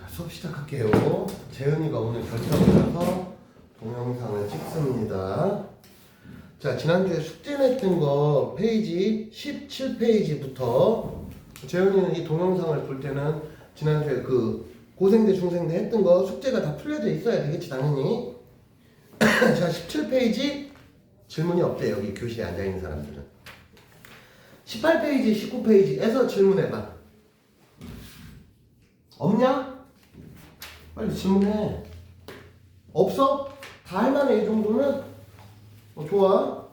수업 시작할게요. 재은이가 오늘 결정을 해서 동영상을 찍습니다. 자, 지난주에 숙제 냈던 거 페이지 17페이지부터 재은이는 이 동영상을 볼 때는 지난주에 그 고생대 중생대 했던 거 숙제가 다 풀려져 있어야 되겠지 당연히. 자, 17페이지 질문이 없대 여기 교실에 앉아있는 사람들은. 18페이지 19페이지에서 질문해봐. 없냐? 빨리 질문해. 없어? 다 할만해 이 정도는? 좋아.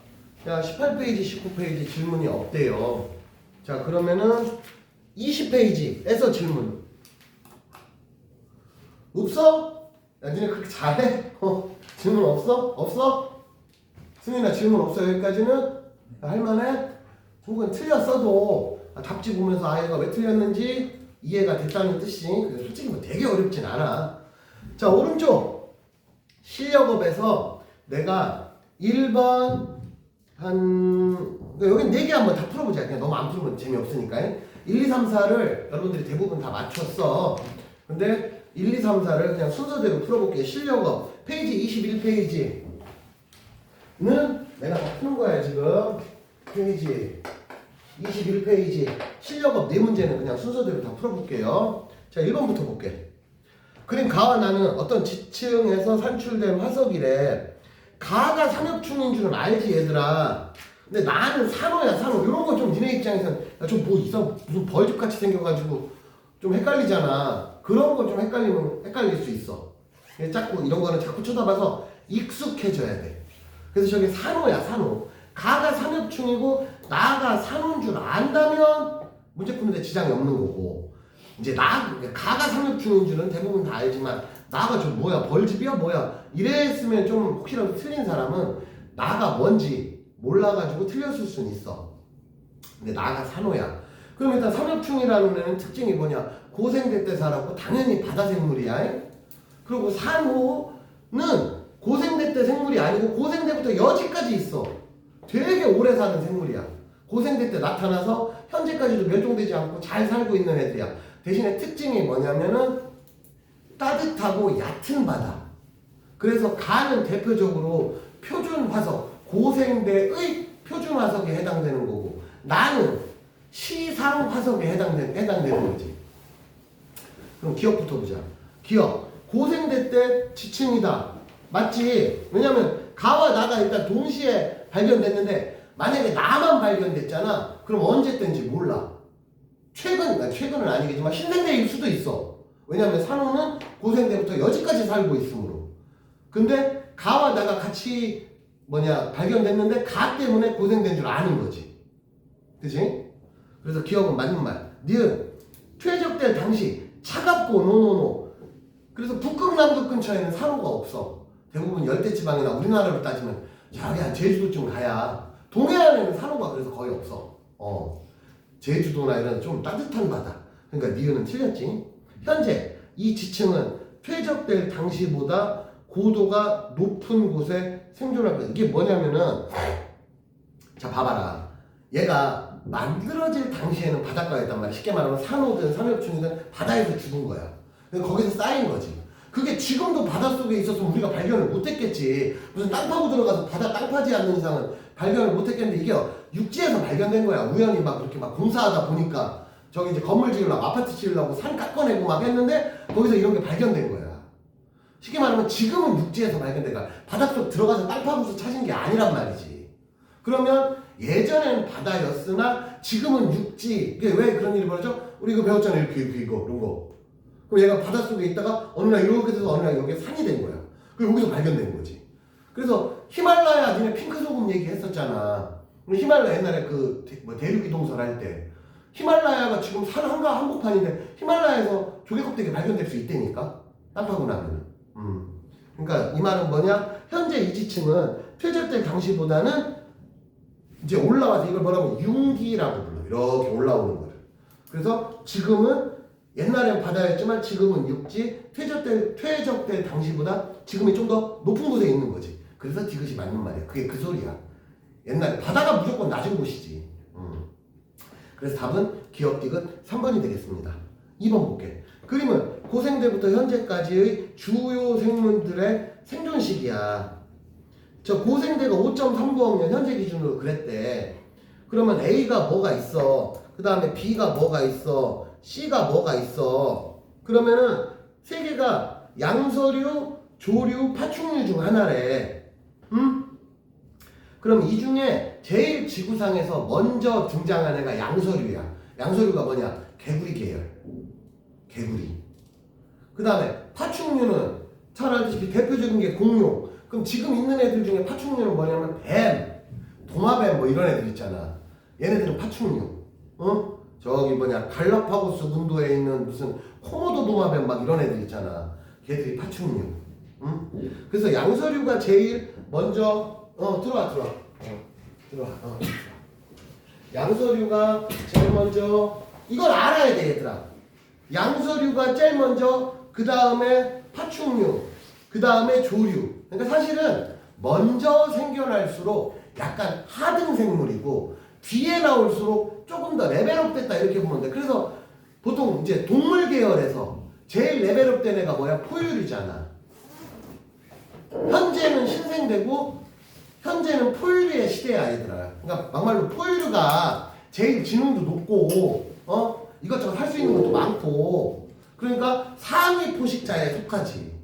야, 18페이지 19페이지 질문이 없대요. 자, 그러면은 20페이지에서 질문 없어? 야, 니네 그렇게 잘해? 질문 없어? 없어? 승민아 질문 없어 여기까지는? 할만해? 혹은 틀렸어도 답지 보면서 아이가 왜 틀렸는지 이해가 됐다는 뜻이. 그래서 솔직히 뭐 되게 어렵진 않아. 자, 오른쪽 실력업에서 내가 1번 여기 4개 한번 다 풀어보자. 그냥 너무 안 풀으면 재미없으니까. 1, 2, 3, 4를 여러분들이 대부분 다 맞췄어. 근데 1, 2, 3, 4를 그냥 순서대로 풀어볼게. 실력업 페이지 21페이지는 내가 다 푸는 거야 지금. 페이지 21페이지 실력업 4문제는 그냥 순서대로 다 풀어볼게요. 자, 1번부터 볼게. 그림 가와 나는 어떤 지층에서 산출된 화석이래. 가가 산업충인 줄은 알지 얘들아. 근데 나는 산호야 산호. 이런 거 좀 니네 입장에서는 좀 뭐 이상 무슨 벌집같이 생겨가지고 좀 헷갈리잖아. 그런 거 좀 헷갈릴 수 있어. 자꾸 이런 거는 자꾸 쳐다봐서 익숙해져야 돼. 그래서 저게 산호야 산호. 가가 산업충이고 나가 산호인 줄 안다면 문제 푸는데 지장이 없는 거고, 이제 가가 산업충인 줄은 대부분 다 알지만 나가 좀 뭐야 벌집이야 뭐야 이랬으면 좀 혹시라도 틀린 사람은 나가 뭔지 몰라가지고 틀렸을 수는 있어. 근데 나가 산호야. 그럼 일단 산업충이라는 애는 특징이 뭐냐? 고생대 때 살았고 당연히 바다 생물이야. 그리고 산호는 고생대 때 생물이 아니고 고생대부터 여지까지 있어. 되게 오래 사는 생물이야. 고생대 때 나타나서 현재까지도 멸종되지 않고 잘 살고 있는 애들이야. 대신에 특징이 뭐냐면은 따뜻하고 얕은 바다. 그래서 가는 대표적으로 표준 화석, 고생대의 표준 화석에 해당되는 거고, 나는 시상 화석에 해당되는 거지. 그럼 기억부터 보자. 기억. 고생대 때 지층이다. 맞지? 왜냐면 가와 나가 일단 동시에 발견됐는데 만약에 나만 발견됐잖아. 그럼 언제 땐지 몰라. 최근은 아니겠지만 신생대일 수도 있어. 왜냐면 산호는 고생대부터 여지까지 살고 있으므로. 근데 가와 나가 같이 발견됐는데 가 때문에 고생된 줄 아는 거지. 그치? 그래서 기억은 맞는 말. 니은 퇴적될 당시 차갑고 노노노. 그래서 북극 남극 근처에는 산호가 없어. 대부분 열대지방이나 우리나라로 따지면 저기 한 제주도쯤 가야. 동해안에는 산호가 그래서 거의 없어. 제주도나 이런 좀 따뜻한 바다. 그러니까 니은은 틀렸지. 현재 이 지층은 퇴적될 당시보다 고도가 높은 곳에 생존할 거야. 이게 뭐냐면은, 자 봐봐라. 얘가 만들어질 당시에는 바닷가였단 말이야. 쉽게 말하면 산호든 산업충이든 바다에서 죽은 거야. 그래서 거기서 쌓인 거지. 그게 지금도 바닷속에 있었으면 우리가 발견을 못했겠지. 무슨 땅 파고 들어가서 바다 땅 파지 않는 이상은 발견을 못했겠는데 이게 육지에서 발견된 거야. 우연히 그렇게 공사하다 보니까 저기 이제 건물 지으려고 아파트 지으려고 산 깎아내고 막 했는데 거기서 이런 게 발견된 거야. 쉽게 말하면 지금은 육지에서 발견된 거야. 바닷속 들어가서 땅 파고서 찾은 게 아니란 말이지. 그러면 예전엔 바다였으나 지금은 육지. 이게 왜 그런 일이 벌어져? 우리 이거 배웠잖아. 이거 이런 거. 그럼 얘가 바닷속에 있다가 어느 날 이렇게 돼서 어느 날 여기에 산이 된 거야. 그리고 여기서 발견된 거지. 그래서 히말라야 니네 핑크소금 얘기했었잖아. 히말라야 옛날에 대륙 이동설 할 때 히말라야가 지금 산 한복판인데 히말라야에서 조개껍데기 발견될 수 있다니까. 땅 파고 나면은. 그러니까 이 말은 뭐냐? 현재 이 지층은 퇴적될 당시보다는 이제 올라와서 이걸 뭐라고 융기라고 불러. 이렇게 올라오는 거를. 그래서 지금은 옛날엔 바다였지만 지금은 육지, 퇴적될 당시보다 지금이 좀 더 높은 곳에 있는 거지. 그래서 디귿이 맞는 말이야. 그게 그 소리야. 옛날에 바다가 무조건 낮은 곳이지. 그래서 답은 기억 디귿 3번이 되겠습니다. 2번 볼게. 그림은 고생대부터 현재까지의 주요 생물들의 생존 시기야. 저 고생대가 5.39억 년 현재 기준으로 그랬대. 그러면 A가 뭐가 있어? 그 다음에 B가 뭐가 있어? C가 뭐가 있어? 그러면은 세 개가 양서류, 조류, 파충류 중 하나래. 응? 그럼 이 중에 제일 지구상에서 먼저 등장한 애가 양서류야. 양서류가 뭐냐? 개구리 계열. 개구리. 그 다음에 파충류는 잘 알다시피 대표적인 게 공룡. 그럼 지금 있는 애들 중에 파충류는 뭐냐면 뱀, 도마뱀 뭐 이런 애들 있잖아. 얘네들은 파충류. 어? 저기 뭐냐 갈라파고스 군도에 있는 무슨 코모도 도마뱀 막 이런 애들 있잖아. 걔들이 파충류. 응? 그래서 양서류가 제일 먼저 들어와. 양서류가 제일 먼저 이걸 알아야 돼 얘들아. 양서류가 제일 먼저 그 다음에 파충류 그 다음에 조류. 그러니까 사실은 먼저 생겨날수록 약간 하등 생물이고 뒤에 나올수록 조금 더 레벨업 됐다 이렇게 보면 돼. 그래서 보통 이제 동물 계열에서 제일 레벨업 된 애가 뭐야? 포유류잖아. 현재는 신생되고 현재는 포유류의 시대야 얘들아. 그러니까 막말로 포유류가 제일 지능도 높고 이것저것 할 수 있는 것도 많고 그러니까 상위 포식자에 속하지.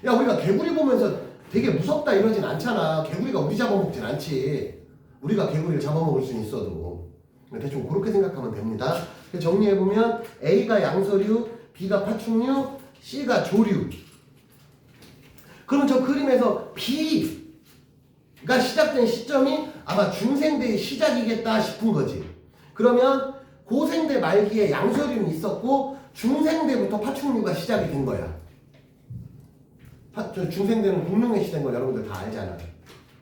야 우리가 개구리 보면서 되게 무섭다 이러진 않잖아. 개구리가 우리 잡아먹진 않지. 우리가 개구리를 잡아먹을 수는 있어도 대충 그렇게 생각하면 됩니다. 정리해보면 A가 양서류, B가 파충류, C가 조류. 그럼 저 그림에서 B가 시작된 시점이 아마 중생대의 시작이겠다 싶은 거지. 그러면 고생대 말기에 양서류는 있었고 중생대부터 파충류가 시작이 된 거야. 중생대는 공룡의 시대인 걸 여러분들 다 알잖아.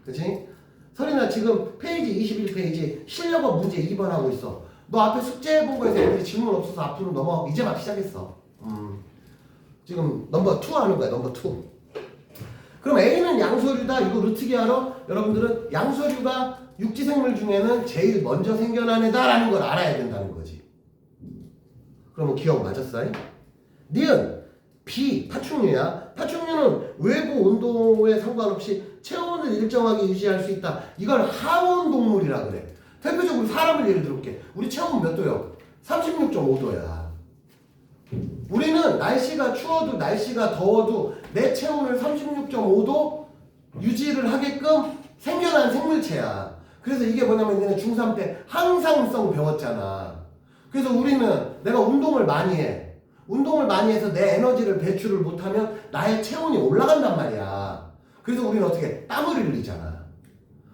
그치? 설이나 지금 페이지 21페이지 실력업 문제 2번 하고 있어. 너 앞에 숙제 해본 거에서 애들이 질문 없어서 앞으로 넘어. 이제 막 시작했어. 지금 넘버 2 하는 거야. 넘버 2. 그럼 A는 양서류다. 이거 어떻게 알아? 여러분들은 양서류가 육지생물 중에는 제일 먼저 생겨난 애다라는 걸 알아야 된다는 거지. 그러면 기억 맞았어? 니은 B 파충류야. 파충류는 외부 온도에 상관없이 체온을 일정하게 유지할 수 있다. 이걸 하온 동물이라 그래. 대표적으로 사람을 예를 들어볼게. 우리 체온 몇 도요? 36.5도야. 우리는 날씨가 추워도 날씨가 더워도 내 체온을 36.5도 유지를 하게끔 생겨난 생물체야. 그래서 이게 뭐냐면 얘는 중3 때 항상성 배웠잖아. 그래서 우리는 내가 운동을 많이 해. 운동을 많이 해서 내 에너지를 배출을 못하면 나의 체온이 올라간단 말이야. 그래서 우리는 어떻게 땀을 흘리잖아.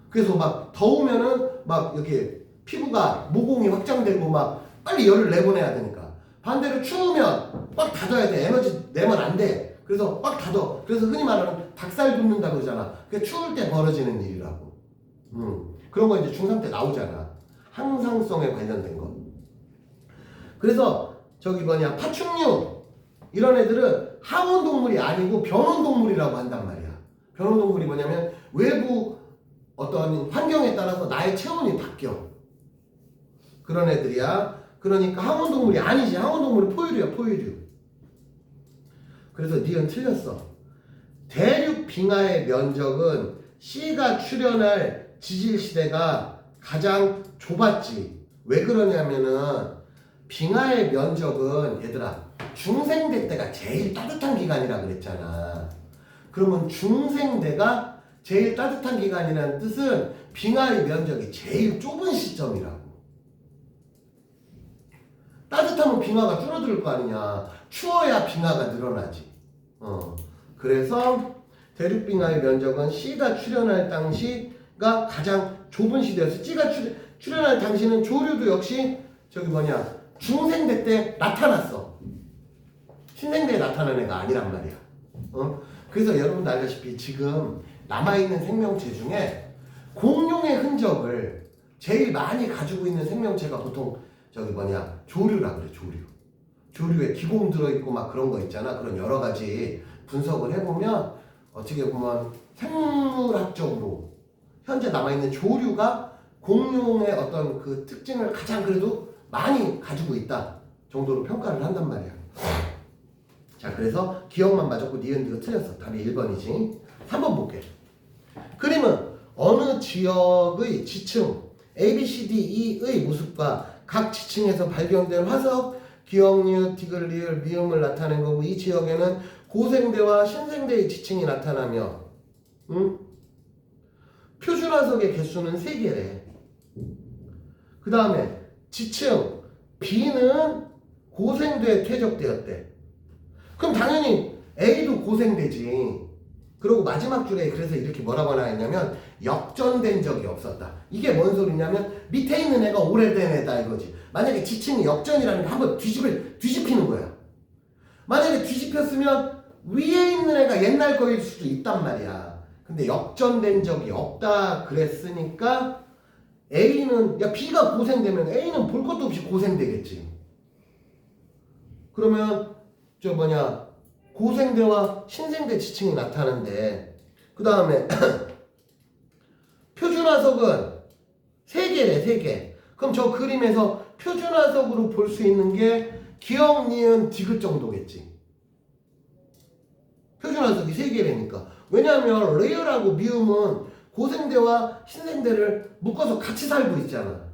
그래서 막 더우면은 막 이렇게 피부가 모공이 확장되고 막 빨리 열을 내보내야 되니까. 반대로 추우면 꽉 닫아야 돼. 에너지 내면 안 돼. 그래서 꽉 닫아. 그래서 흔히 말하는 닭살 돋는다 그러잖아. 그게 추울 때 벌어지는 일이라고. 그런 거 이제 중3 때 나오잖아. 항상성에 관련된 거. 그래서 저기 뭐냐 파충류 이런 애들은 하원 동물이 아니고 변온 동물이라고 한단 말이야. 변온 동물이 뭐냐면 외부 어떤 환경에 따라서 나의 체온이 바뀌어. 그런 애들이야. 그러니까 하원 동물이 아니지. 하원 동물은 포유류야. 포유류. 그래서 니은 틀렸어. 대륙 빙하의 면적은 C가 출현할 지질 시대가 가장 좁았지. 왜 그러냐면은 빙하의 면적은 얘들아 중생대 때가 제일 따뜻한 기간이라 그랬잖아. 그러면 중생대가 제일 따뜻한 기간이라는 뜻은 빙하의 면적이 제일 좁은 시점이라고. 따뜻하면 빙하가 줄어들 거 아니냐. 추워야 빙하가 늘어나지. 그래서 대륙빙하의 면적은 C가 출현할 당시가 가장 좁은 시대였어. C가 출현할 당시는 조류도 역시 저기 뭐냐 중생대 때 나타났어. 신생대에 나타난 애가 아니란 말이야. 그래서 여러분도 알다시피 지금 남아있는 생명체 중에 공룡의 흔적을 제일 많이 가지고 있는 생명체가 보통 저기 뭐냐 조류라 그래. 조류에 기공 들어있고 막 그런 거 있잖아. 그런 여러 가지 분석을 해보면 어떻게 보면 생물학적으로 현재 남아있는 조류가 공룡의 어떤 그 특징을 가장 그래도 많이 가지고 있다 정도로 평가를 한단 말이야. 자, 그래서 기억만 맞았고 니은디가 틀렸어. 답이 1번이지. 3번 볼게. 그림은 어느 지역의 지층 A, B, C, D, E의 모습과 각 지층에서 발견된 화석, 기억, 니은, 디귿, 리을, 미음을 나타낸 거고 이 지역에는 고생대와 신생대의 지층이 나타나며 표준화석의 개수는 3개래. 그 다음에 지층 B는 고생대에 퇴적되었대. 그럼 당연히 A도 고생대지. 그리고 마지막 줄에 그래서 이렇게 뭐라고 하나 했냐면 역전된 적이 없었다. 이게 뭔 소리냐면 밑에 있는 애가 오래된 애다 이거지. 만약에 지층이 역전이라는 게 한번 뒤집히는 거야. 만약에 뒤집혔으면 위에 있는 애가 옛날 거일 수도 있단 말이야. 근데 역전된 적이 없다 그랬으니까 A는 야 B가 고생되면 A는 볼 것도 없이 고생되겠지. 그러면 고생대와 신생대 지층이 나타나는데 그 다음에 표준화석은 3개래 3개. 그럼 저 그림에서 표준화석으로 볼 수 있는 게 기억, 니은, 디귿 정도겠지. 표준화석이 3개라니까. 왜냐하면 리을하고 미음은 고생대와 신생대를 묶어서 같이 살고 있잖아.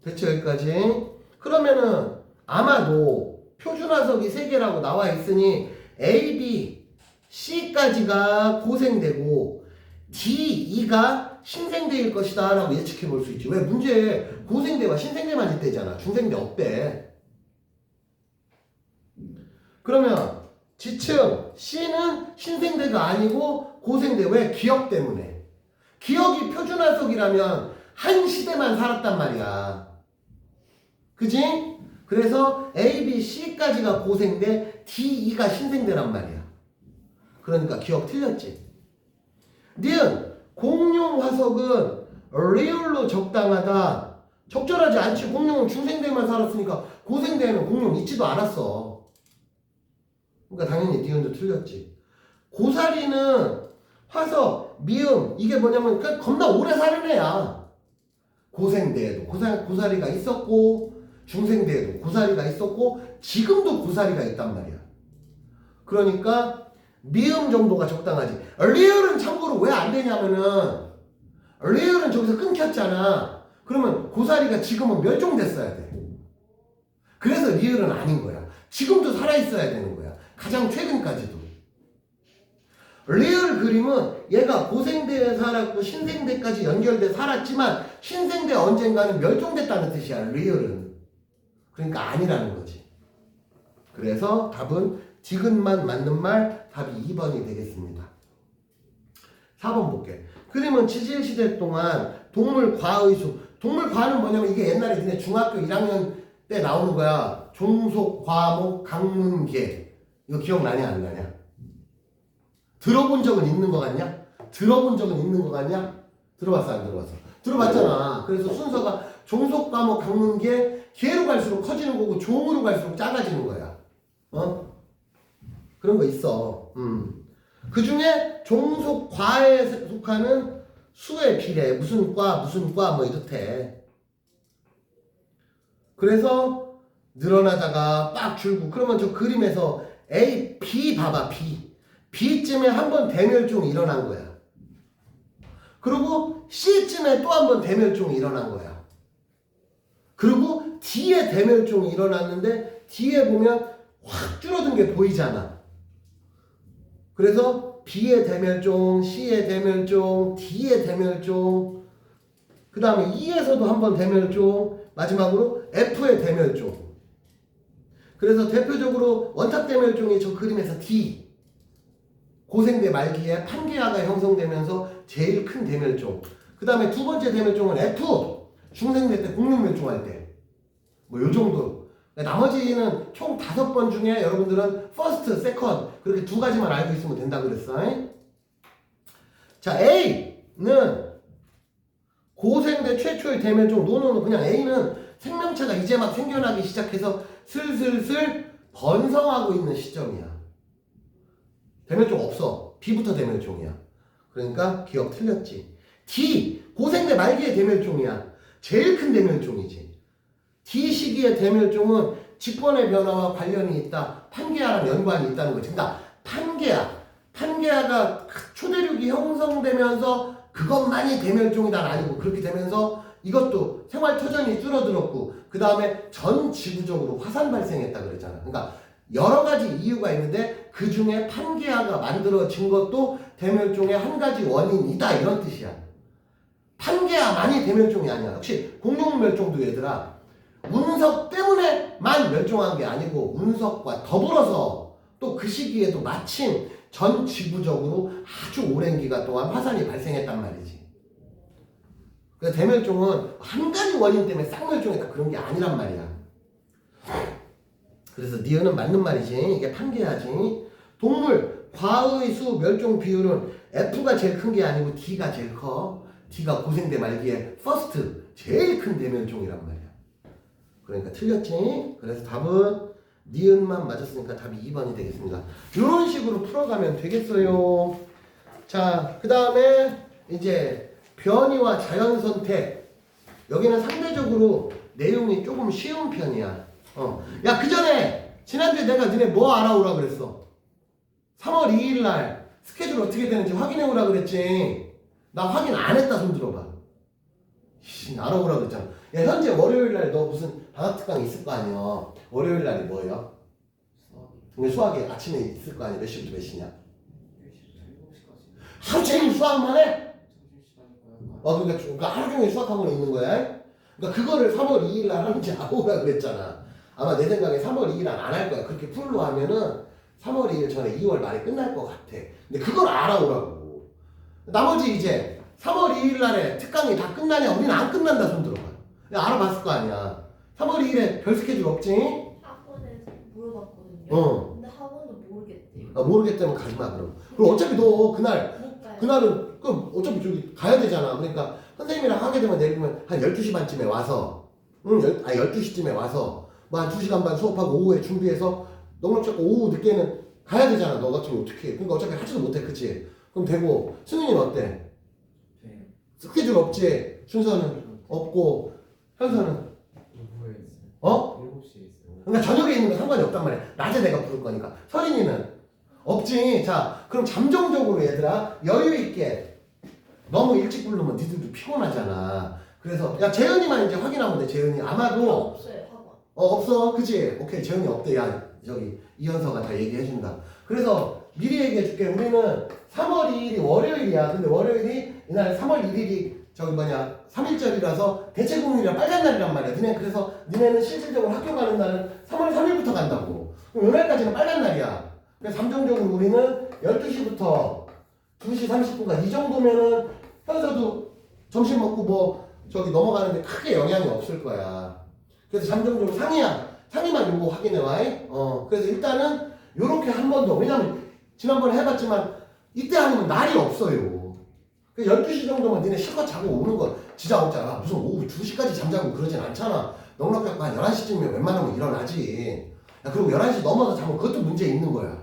됐죠 여기까지? 그러면은 아마도 표준화석이 3개라고 나와 있으니 A, B, C까지가 고생대고 D, E가 신생대일 것이다 라고 예측해 볼 수 있지. 왜? 문제에 고생대와 신생대만 있대잖아. 중생대 없대. 그러면 지층 C는 신생대가 아니고 고생대. 왜? 기억 때문에. 기억이 표준화석이라면 한 시대만 살았단 말이야. 그지? 그래서 A, B, C까지가 고생대, D, E가 신생대란 말이야. 그러니까 기억 틀렸지. 니은 공룡 화석은 리을로 적당하다. 적절하지 않지. 공룡은 중생대만 살았으니까 고생대에는 공룡 있지도 않았어. 그러니까 당연히 니은도 틀렸지. 고사리는 화석, 미음 이게 뭐냐면 겁나 오래 사는 애야. 고생대에도 고사리가 있었고 중생대에도 고사리가 있었고 지금도 고사리가 있단 말이야. 그러니까 미음 정도가 적당하지. 리을은 참고로 왜 안 되냐면은 리을은 저기서 끊겼잖아. 그러면 고사리가 지금은 멸종됐어야 돼. 그래서 리을은 아닌 거야. 지금도 살아있어야 되는 거야. 가장 최근까지도. 리을 그림은 얘가 고생대에 살았고 신생대까지 연결돼 살았지만 신생대 언젠가는 멸종됐다는 뜻이야. 리을은. 그러니까 아니라는 거지. 그래서 답은 디귿만 맞는 말 답이 2번이 되겠습니다. 4번 볼게. 그림은 지질시대 동안 동물과의 수. 동물과는 뭐냐면 이게 옛날에 니네 중학교 1학년 때 나오는 거야. 종속, 과목, 강문계. 이거 기억나냐 안 나냐? 들어본 적은 있는 거 같냐? 들어본 적은 있는 거 같냐? 들어봤어 안 들어봤어? 들어봤잖아. 그래서 순서가 종속, 과목, 강문계 계로 갈수록 커지는 거고 종으로 갈수록 작아지는 거야. 그런 거 있어. 그 중에 종속 과에 속하는 수의 비례 무슨 과 뭐 이렇대. 그래서 늘어나다가 빡 줄고 그러면 저 그림에서 A, B 봐봐. B쯤에 한 번 대멸종이 일어난 거야. 그리고 C쯤에 또 한 번 대멸종이 일어난 거야. 그리고 D에 대멸종이 일어났는데 D에 보면 확 줄어든 게 보이잖아. 그래서 B의 대멸종, C의 대멸종, D의 대멸종, 그 다음에 E에서도 한 번 대멸종, 마지막으로 F의 대멸종. 그래서 대표적으로 원탑 대멸종이 저 그림에서 D, 고생대 말기에 판계아가 형성되면서 제일 큰 대멸종. 그 다음에 두 번째 대멸종은 F, 중생대 때 공룡 멸종할 때. 뭐 요 정도. 나머지는 총 5번 중에 여러분들은 퍼스트, 세컨드 그렇게 2가지만 알고 있으면 된다 그랬어. 자, A는 고생대 최초의 대멸종. 노노노 그냥 A는 생명체가 이제 막 생겨나기 시작해서 슬슬슬 번성하고 있는 시점이야. 대멸종 없어. B부터 대멸종이야. 그러니까 기억 틀렸지. D 고생대 말기의 대멸종이야. 제일 큰 대멸종이지. D 시기의 대멸종은 직권의 변화와 관련이 있다. 판계하랑 연관이 있다는 거지. 그러니까 판계하가 초대륙이 형성되면서 그것만이 대멸종이다 아니고 그렇게 되면서 이것도 생활터전이 줄어들었고 그 다음에 전 지구적으로 화산 발생했다 그랬잖아. 그러니까 여러 가지 이유가 있는데 그 중에 판게아가 만들어진 것도 대멸종의 한 가지 원인이다 이런 뜻이야. 판게아만이 대멸종이 아니야. 역시 공룡멸종도 얘들아 운석 때문에만 멸종한 게 아니고 운석과 더불어서 또 그 시기에도 마침 전 지구적으로 아주 오랜 기간 동안 화산이 발생했단 말이지. 그래서 대멸종은 한 가지 원인 때문에 쌍멸종했다 그런 게 아니란 말이야. 그래서 니은은 맞는 말이지. 이게 판계야지. 동물 과의 수 멸종 비율은 F가 제일 큰 게 아니고 D가 제일 커. D가 고생대 말기에 퍼스트 제일 큰 대멸종이란 말이야. 그러니까 틀렸지. 그래서 답은 니은만 맞았으니까 답이 2번이 되겠습니다. 이런 식으로 풀어가면 되겠어요. 자, 그 다음에 이제 변이와 자연선택. 여기는 상대적으로 내용이 조금 쉬운 편이야. 야, 그 전에 지난주에 내가 너네 뭐 알아오라 그랬어? 3월 2일 날 스케줄 어떻게 되는지 확인해 오라 그랬지. 나 확인 안 했다 손 들어봐. 알아오라 그랬잖아. 야, 현재 월요일 날 너 무슨 방학 특강 있을 거 아니야. 월요일 날이 뭐예요? 수학이 아침에 있을 거 아니야. 몇 시부터 몇 시냐? 하루 종일 수학만 해? 그러니까 하루 종일 수학학원에 있는 거야. 그러니까 그거를 3월 2일 날 하는지 알아오라 그랬잖아. 아마 내 생각에 3월 2일 날 안 할 거야. 그렇게 풀로 하면은 3월 2일 전에 2월 말에 끝날 것 같아. 근데 그걸 알아오라고. 나머지 이제 3월 2일 날에 특강이 다 끝나냐? 우리는 안 끝난다 손 들어봐. 알아봤을 거 아니야. 3월 2일에 별 스케줄 없지? 학원에서 물어봤거든요. 근데 학원도 모르겠대요. 모르겠다면 가지 마 그럼. 그리고 어차피 너 못 가요. 그날은 그럼 어차피 저기 가야 되잖아. 그러니까 선생님이랑 하게 되면 내일 보면 한 12시 반쯤에 와서 12시쯤에 와서 뭐 한 2시간 반 수업하고 오후에 준비해서 넉넉 잡고 오후 늦게는 가야 되잖아. 너 같으면 어떻게 해. 그러니까 어차피 하지도 못해. 그치? 그럼 되고 승윤이는 어때? 네. 스케줄 없지? 순서는 없고 현서는? 오후에 있어요. 7시에 있어요. 그러니까 저녁에 있는 건 상관이 없단 말이야. 낮에 내가 부를 거니까. 서린이는? 없지. 자, 그럼 잠정적으로 얘들아 여유 있게 너무 일찍 부르면 니들도 피곤하잖아. 그래서 야 재은이만 이제 확인하면 돼. 재은이 아마도 없어요 학원. 없어. 그치? 오케이. 재은이 없대. 야 저기 이현서가 다 얘기해준다. 그래서 미리 얘기해줄게. 우리는 3월 2일이 월요일이야. 근데 월요일이 이날 3월 1일이 저기 3일절이라서 대체공휴일이라 빨간 날이란 말이야. 그래서 니네는 실질적으로 학교 가는 날은 3월 3일부터 간다고. 그럼 요날까지는 빨간 날이야. 그래서 잠정적으로 우리는 12시부터 2시 30분까지 이 정도면은 현서도 점심 먹고 뭐 저기 넘어가는데 크게 영향이 없을 거야. 그래서 잠정적으로 상의만 요거 확인해와. 그래서 일단은 요렇게 한 번 더. 왜냐면 지난번에 해봤지만 이때 아니면 날이 없어요. 12시 정도면 니네 실컷 자고 오는 거 진짜 없잖아. 무슨 오후 2시까지 잠자고 그러진 않잖아. 넉넉하고 한 11시쯤이면 웬만하면 일어나지. 야, 그리고 11시 넘어서 자면 그것도 문제 있는 거야.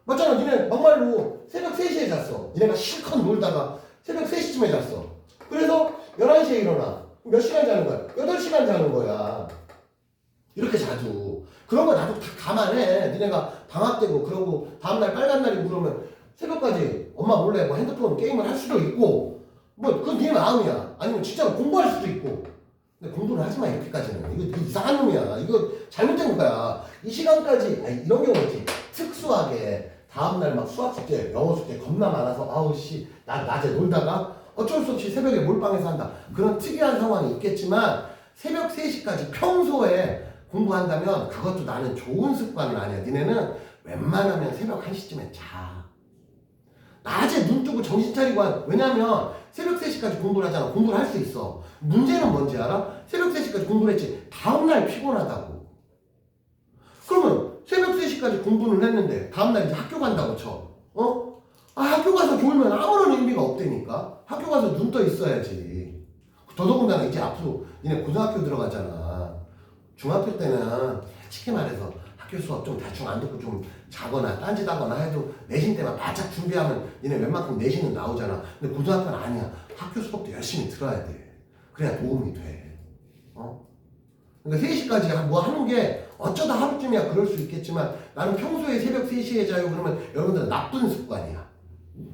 맞잖아. 니네 막말로 새벽 3시에 잤어. 니네가 실컷 놀다가 새벽 3시쯤에 잤어. 그래서 11시에 일어나. 몇 시간 자는 거야? 8시간 자는 거야. 이렇게 자주. 그런 거 나도 다 감안해. 니네가 방학 때고 그러고 다음날 빨간 날이 물으면 새벽까지 엄마 몰래 뭐 핸드폰 게임을 할 수도 있고 뭐 그건 네 마음이야. 아니면 진짜 공부할 수도 있고. 근데 공부를 하지 마 이렇게까지는. 이거 이상한 놈이야. 이거 잘못된 거야. 이 시간까지 이런 경우 있지. 특수하게 다음날 막 수학 숙제, 영어 숙제 겁나 많아서 아우 씨 나 낮에 놀다가 어쩔 수 없이 새벽에 몰빵해서 한다. 그런 특이한 상황이 있겠지만 새벽 3시까지 평소에 공부한다면 그것도 나는 좋은 습관은 아니야. 니네는 웬만하면 새벽 1시쯤에 자. 낮에 눈 뜨고 정신 차리고 왜냐면 새벽 3시까지 공부를 하잖아. 공부를 할 수 있어. 문제는 뭔지 알아? 새벽 3시까지 공부를 했지. 다음날 피곤하다고. 그러면 새벽 3시까지 공부를 했는데 다음날 이제 학교 간다고 쳐. 학교 가서 졸면 아무런 의미가 없다니까. 학교 가서 눈 떠 있어야지. 더더군다나 이제 앞으로 니네 고등학교 들어가잖아. 중학교 때는 솔직히 말해서 학교 수업 좀 대충 안 듣고 좀 자거나 딴짓하거나 해도 내신 때만 바짝 준비하면 니네 웬만큼 내신은 나오잖아. 근데 고등학교는 아니야. 학교 수업도 열심히 들어야 돼. 그래야 도움이 돼. 그러니까 3시까지 뭐 하는 게 어쩌다 하루쯤이야 그럴 수 있겠지만 나는 평소에 새벽 3시에 자요 그러면 여러분들은 나쁜 습관이야.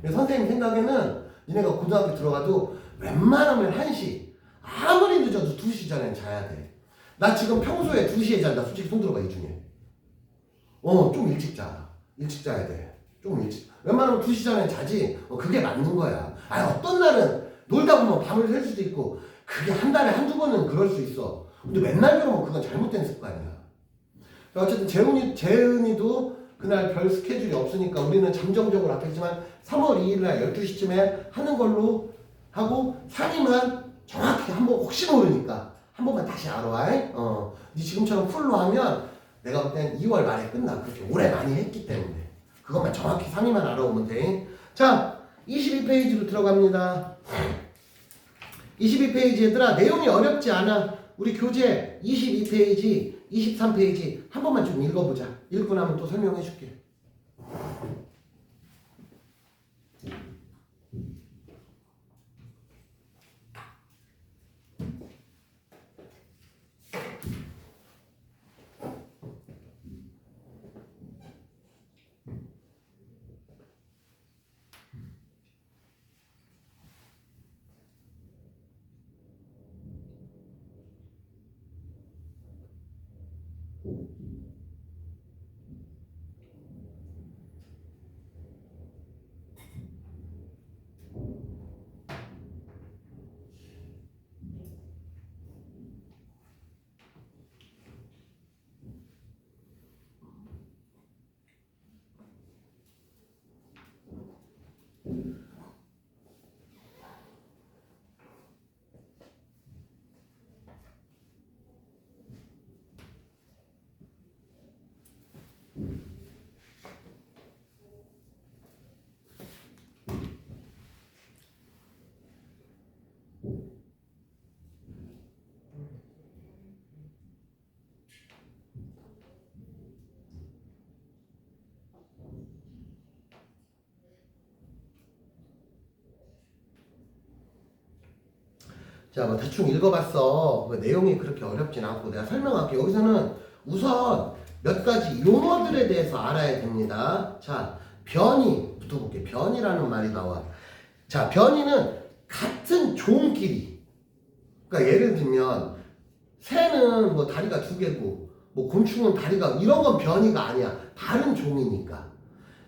그래서 선생님 생각에는 니네가 고등학교 들어가도 웬만하면 1시 아무리 늦어도 2시 전엔 자야 돼. 나 지금 평소에 2시에 잔다. 솔직히 손 들어봐 이 중에. 좀 일찍 자. 일찍 자야 돼. 조금 일찍. 웬만하면 2시 전에 자지. 그게 맞는 거야. 아니 어떤 날은 놀다 보면 밤을 샐 수도 있고 그게 한 달에 한두 번은 그럴 수 있어. 근데 맨날 그러면 그건 잘못된 습관이야. 어쨌든 재은이도 그날 별 스케줄이 없으니까 우리는 잠정적으로 앞에 있지만 3월 2일 날 12시쯤에 하는 걸로 하고 상의만 정확히 한번 혹시 모르니까 한 번만 다시 알아와. 네 지금처럼 풀로 하면 내가 볼 땐 2월 말에 끝나. 그렇게 오래 많이 했기 때문에 그것만 정확히 상의만 알아오면 돼. 자 22페이지로 들어갑니다. 22페이지 얘들아 내용이 어렵지 않아. 우리 교재 22페이지 23페이지 한 번만 좀 읽어보자. 읽고 나면 또 설명해 줄게. 자, 뭐 대충 읽어봤어. 그 내용이 그렇게 어렵진 않고 내가 설명할게. 여기서는 우선 몇 가지 용어들에 대해서 알아야 됩니다. 자, 변이부터 볼게. 변이라는 말이 나와. 자, 변이는 같은 종끼리. 그러니까 예를 들면 새는 뭐 다리가 2개고 뭐 곤충은 다리가 이런 건 변이가 아니야. 다른 종이니까.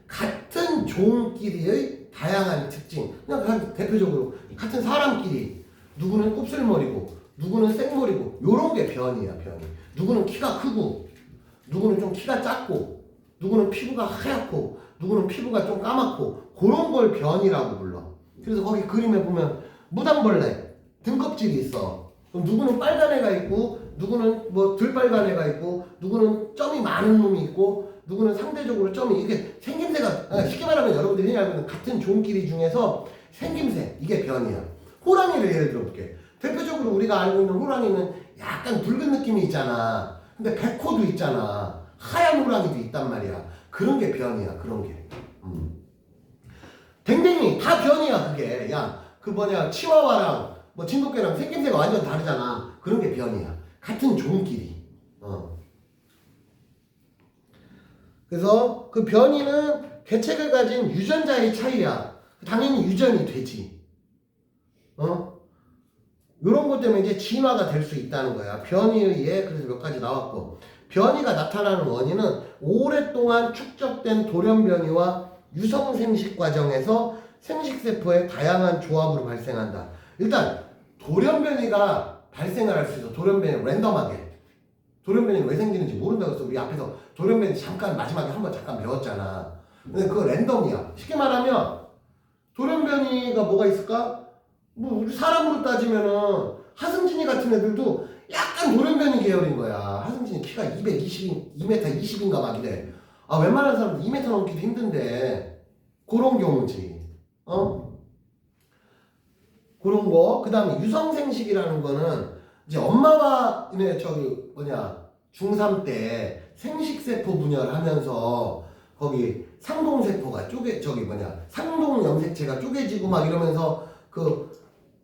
같은 종끼리의 다양한 특징. 그냥 대표적으로 같은 사람끼리 누구는 곱슬머리고 누구는 생머리고 요런 게 변이야. 변이. 누구는 키가 크고 누구는 좀 키가 작고 누구는 피부가 하얗고 누구는 피부가 좀 까맣고 그런 걸 변이라고 불러. 그래서 거기 그림에 보면 무당벌레 등껍질이 있어. 그럼 누구는 빨간 애가 있고 누구는 뭐 덜 빨간 애가 있고 누구는 점이 많은 놈이 있고 누구는 상대적으로 점이 이게 생김새가 쉽게 말하면 여러분들이 흔히 알고 있는 같은 종끼리 중에서 생김새 이게 변이야. 호랑이를 예를 들어볼게. 대표적으로 우리가 알고 있는 호랑이는 약간 붉은 느낌이 있잖아. 근데 백호도 있잖아. 하얀 호랑이도 있단 말이야. 그런 게 변이야. 그런 게. 댕댕이 다 변이야. 그게. 야, 그 뭐냐 치와와랑 뭐 진돗개랑 생김새가 완전 다르잖아. 그런 게 변이야. 같은 종끼리. 그래서 그 변이는 개체를 가진 유전자의 차이야. 당연히 유전이 되지. 이런 것 때문에 이제 진화가 될 수 있다는 거야. 변이에 의해 그래서 몇 가지 나왔고 변이가 나타나는 원인은 오랫동안 축적된 돌연 변이와 유성 생식 과정에서 생식세포의 다양한 조합으로 발생한다. 일단 돌연 변이가 발생을 할 수 있어. 돌연 변이 랜덤하게. 돌연 변이는 왜 생기는지 모른다고 해서 우리 앞에서 돌연 변이 잠깐 마지막에 한번 잠깐 배웠잖아. 근데 그거 랜덤이야. 쉽게 말하면 돌연 변이가 뭐가 있을까? 뭐 우리 사람으로 따지면은 하승진이 같은 애들도 약간 돌연변이 계열인 거야. 하승진이 키가 2m 20인가 막 이래. 아 웬만한 사람들 2m 넘기도 힘든데 그런 경우지. 그런 거. 그 다음에 유성생식이라는 거는 이제 엄마와 중3 때 생식세포 분열하면서 거기 상동세포가 상동염색체가 쪼개지고 막 이러면서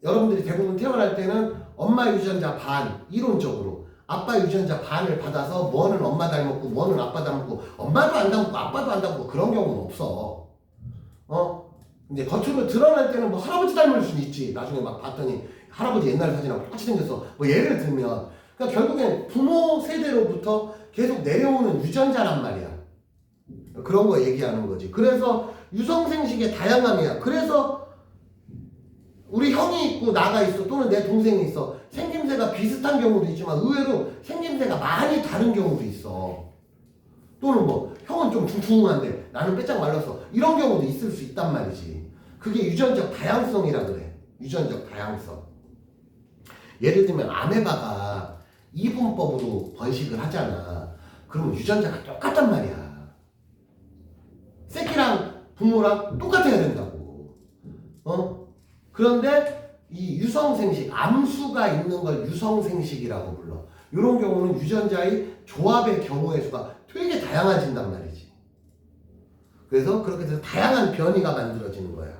여러분들이 대부분 태어날 때는 엄마 유전자 반 이론적으로 아빠 유전자 반을 받아서 뭐는 엄마 닮았고 뭐는 아빠 닮았고 엄마도 안 닮고 아빠도 안 닮고 그런 경우는 없어. 이제 겉으로 드러날 때는 뭐 할아버지 닮을 수는 있지. 나중에 막 봤더니 할아버지 옛날 사진하고 똑같이 생겼어. 뭐 예를 들면 그러니까 결국엔 부모 세대로부터 계속 내려오는 유전자란 말이야. 그런 거 얘기하는 거지. 그래서 유성생식의 다양함이야. 그래서 우리 형이 있고 나가 있어 또는 내 동생이 있어 생김새가 비슷한 경우도 있지만 의외로 생김새가 많이 다른 경우도 있어. 또는 뭐 형은 좀 퉁퉁한데 나는 빼짝 말랐어. 이런 경우도 있을 수 있단 말이지. 그게 유전적 다양성이라 그래. 유전적 다양성. 예를 들면 아메바가 이분법으로 번식을 하잖아. 그러면 유전자가 똑같단 말이야. 새끼랑 부모랑 똑같아야 된다고. 그런데 이 유성생식, 암수가 있는 걸 유성생식이라고 불러. 이런 경우는 유전자의 조합의 경우의 수가 되게 다양해진단 말이지. 그래서 그렇게 돼서 다양한 변이가 만들어지는 거야.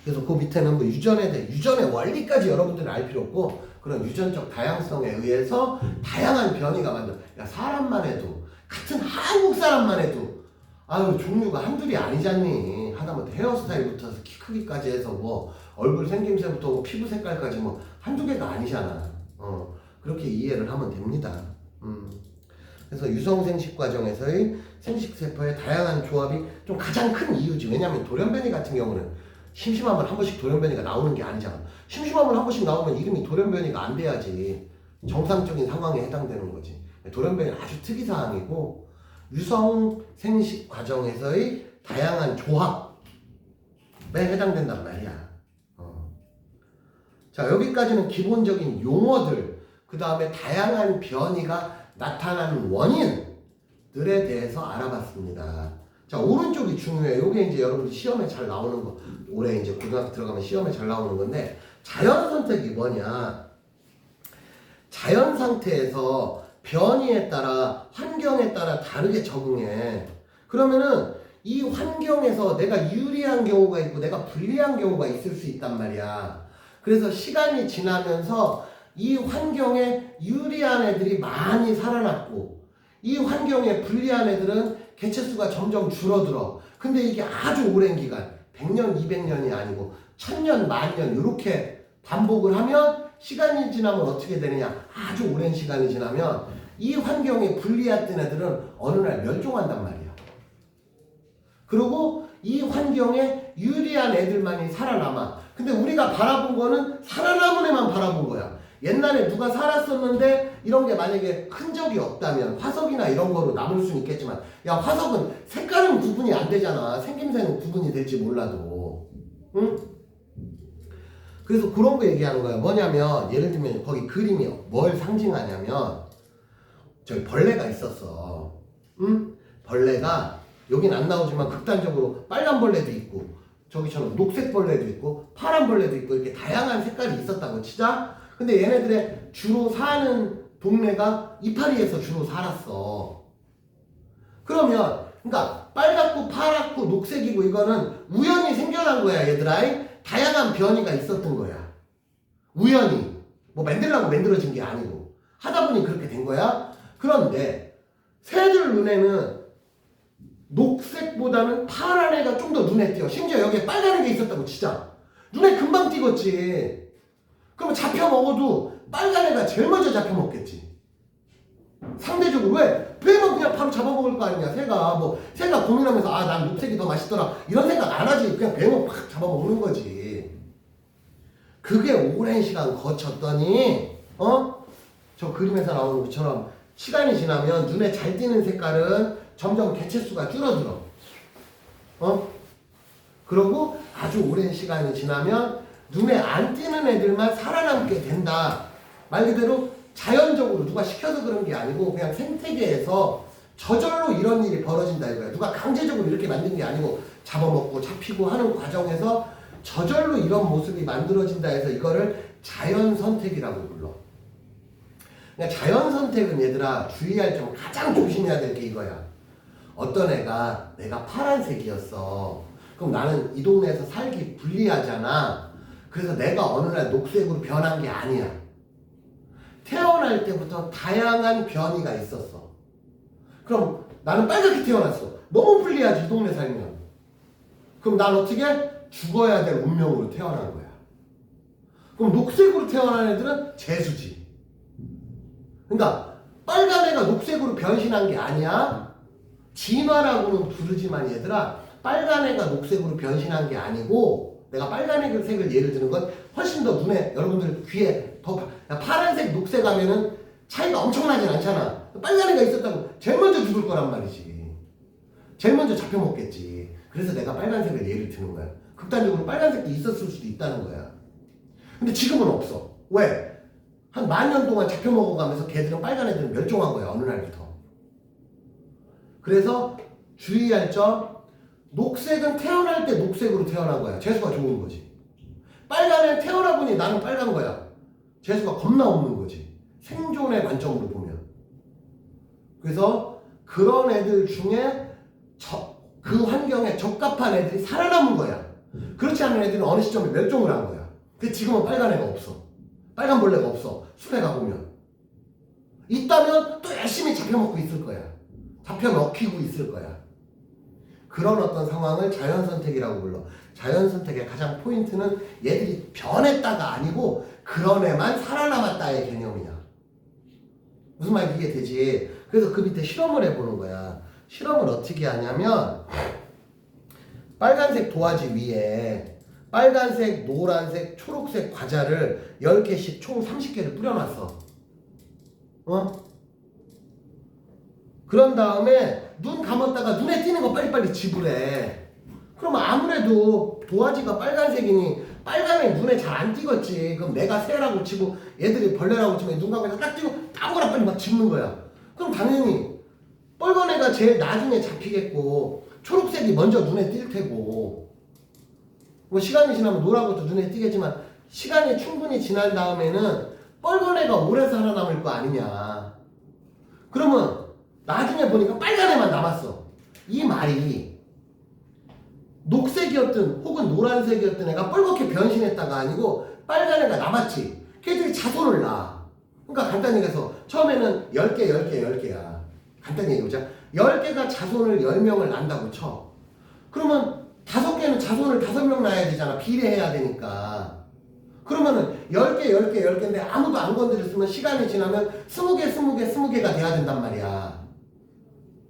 그래서 그 밑에는 뭐 유전의 원리까지 여러분들은 알 필요 없고 그런 유전적 다양성에 의해서 다양한 변이가 만들어. 야, 사람만 해도 같은 한국 사람만 해도 아유 종류가 한둘이 아니잖니. 하다못해 헤어스타일부터 키 크기까지 해서 뭐 얼굴 생김새부터 뭐 피부 색깔까지 뭐 한두 개가 아니잖아. 그렇게 이해를 하면 됩니다. 그래서 유성생식 과정에서의 생식세포의 다양한 조합이 좀 가장 큰 이유지. 왜냐하면 돌연변이 같은 경우는 심심하면 한 번씩 돌연변이가 나오는 게 아니잖아. 심심하면 한 번씩 나오면 이름이 돌연변이가 안 돼야지 정상적인 상황에 해당되는 거지. 돌연변이는 아주 특이사항이고 유성생식 과정에서의 다양한 조합에 해당된단 말이야. 자, 여기까지는 기본적인 용어들, 그 다음에 다양한 변이가 나타나는 원인들에 대해서 알아봤습니다. 자, 오른쪽이 중요해요. 이게 이제 여러분들 시험에 잘 나오는 거, 올해 이제 고등학교 들어가면 시험에 잘 나오는 건데, 자연 선택이 뭐냐? 자연 상태에서 변이에 따라, 환경에 따라 다르게 적응해. 그러면은 이 환경에서 내가 유리한 경우가 있고 내가 불리한 경우가 있을 수 있단 말이야. 그래서 시간이 지나면서 이 환경에 유리한 애들이 많이 살아났고 이 환경에 불리한 애들은 개체수가 점점 줄어들어. 근데 이게 아주 오랜 기간, 100년, 200년이 아니고 1000년, 만년 이렇게 반복을 하면 시간이 지나면 어떻게 되느냐? 아주 오랜 시간이 지나면 이 환경에 불리했던 애들은 어느 날 멸종한단 말이야. 그리고 이 환경에 유리한 애들만이 살아남아. 근데 우리가 바라본 거는 살아남은 애만 바라본 거야. 옛날에 누가 살았었는데 이런 게 만약에 흔적이 없다면 화석이나 이런 거로 남을 수는 있겠지만 야, 화석은 색깔은 구분이 안 되잖아. 생김새는 구분이 될지 몰라도. 응? 그래서 그런 거 얘기하는 거야. 뭐냐면 예를 들면 거기 그림이 뭘 상징하냐면 저기 벌레가 있었어. 응? 벌레가 여긴 안 나오지만 극단적으로 빨간 벌레도 있고 저기처럼 녹색 벌레도 있고 파란 벌레도 있고 이렇게 다양한 색깔이 있었다고 치자. 근데 얘네들의 주로 사는 동네가 이파리에서 주로 살았어. 그러면 그러니까 빨갛고 파랗고 녹색이고 이거는 우연히 생겨난 거야. 얘들아. 다양한 변이가 있었던 거야. 우연히. 뭐 만들려고 만들어진 게 아니고 하다 보니 그렇게 된 거야. 그런데 새들 눈에는 녹색보다는 파란 애가 좀 더 눈에 띄어. 심지어 여기에 빨간 애가 있었다고 치자. 눈에 금방 띄겠지. 그럼 잡혀 먹어도 빨간 애가 제일 먼저 잡혀 먹겠지. 상대적으로 왜? 뱀은 그냥 바로 잡아먹을 거 아니냐. 새가 고민하면서 아, 난 녹색이 더 맛있더라 이런 생각 안 하지. 그냥 뱀은 팍 잡아먹는 거지. 그게 오랜 시간 거쳤더니 저 그림에서 나오는 것처럼 시간이 지나면 눈에 잘 띄는 색깔은 점점 개체수가 줄어들어. 그러고 아주 오랜 시간이 지나면 눈에 안 띄는 애들만 살아남게 된다. 말 그대로 자연적으로 누가 시켜서 그런 게 아니고 그냥 생태계에서 저절로 이런 일이 벌어진다 이거야. 누가 강제적으로 이렇게 만든 게 아니고 잡아먹고 잡히고 하는 과정에서 저절로 이런 모습이 만들어진다 해서 이거를 자연선택이라고 불러. 그러니까 자연선택은 얘들아 주의할 점 가장 조심해야 될 게 이거야. 어떤 애가 내가 파란색이었어. 그럼 나는 이 동네에서 살기 불리하잖아. 그래서 내가 어느 날 녹색으로 변한 게 아니야. 태어날 때부터 다양한 변이가 있었어. 그럼 나는 빨갛게 태어났어. 너무 불리하지, 이 동네 살면. 그럼 난 어떻게? 죽어야 될 운명으로 태어난 거야. 그럼 녹색으로 태어난 애들은 재수지. 그러니까 빨간 애가 녹색으로 변신한 게 아니야. 진화라고는 부르지만 얘들아, 빨간 애가 녹색으로 변신한 게 아니고, 내가 빨간 색을 예를 드는 건 훨씬 더 눈에, 여러분들 귀에 더 파란색, 녹색 하면은 차이가 엄청나진 않잖아. 빨간 애가 있었다고 제일 먼저 죽을 거란 말이지. 제일 먼저 잡혀먹겠지. 그래서 내가 빨간색을 예를 드는 거야. 극단적으로 빨간색도 있었을 수도 있다는 거야. 근데 지금은 없어. 왜? 한 10,000년 동안 잡혀먹어가면서 걔들은 빨간 애들은 멸종한 거야. 어느 날부터. 그래서 주의할 점, 녹색은 태어날 때 녹색으로 태어난 거야. 재수가 좋은 거지. 빨간 애는 태어나 보니 나는 빨간 거야. 재수가 겁나 없는 거지. 생존의 관점으로 보면. 그래서 그런 애들 중에 그 환경에 적합한 애들이 살아남은 거야. 그렇지 않은 애들은 어느 시점에 멸종을 한 거야. 근데 지금은 빨간 애가 없어. 빨간 벌레가 없어. 숲에 가보면. 있다면 또 열심히 잡혀먹고 있을 거야. 잡혀먹히고 있을 거야. 그런 어떤 상황을 자연선택이라고 불러. 자연선택의 가장 포인트는 얘들이 변했다가 아니고 그런 애만 살아남았다의 개념이야. 무슨 말인지 이해되지? 그래서 그 밑에 실험을 해보는 거야. 실험을 어떻게 하냐면 빨간색 도화지 위에 빨간색, 노란색, 초록색 과자를 10개씩 총 30개를 뿌려놨어. 그런 다음에 눈 감았다가 눈에 띄는 거 빨리빨리 집으래. 그러면 아무래도 도화지가 빨간색이니 빨간색 눈에 잘 안 띄겠지. 그럼 내가 새라고 치고 얘들이 벌레라고 치면 눈 감고 딱 띄고 아무거나 빨리 막 집는 거야. 그럼 당연히 빨간 애가 제일 나중에 잡히겠고 초록색이 먼저 눈에 띌 테고, 뭐 시간이 지나면 노란 것도 눈에 띄겠지만 시간이 충분히 지난 다음에는 빨간 애가 오래 살아남을 거 아니냐. 그러면 나중에 보니까 빨간 애만 남았어. 이 말이 녹색이었든 혹은 노란색이었던 애가 빨갛게 변신했다가 아니고 빨간 애가 남았지. 걔들이 자손을 낳아. 그러니까 간단히 얘기해서 처음에는 10개야. 간단히 얘기해보자. 10개가 자손을 10명을 낳는다고 쳐. 그러면 5개는 자손을 5명 낳아야 되잖아. 비례해야 되니까. 그러면은 10개인데 아무도 안 건드렸으면 시간이 지나면 20개가 돼야 된단 말이야.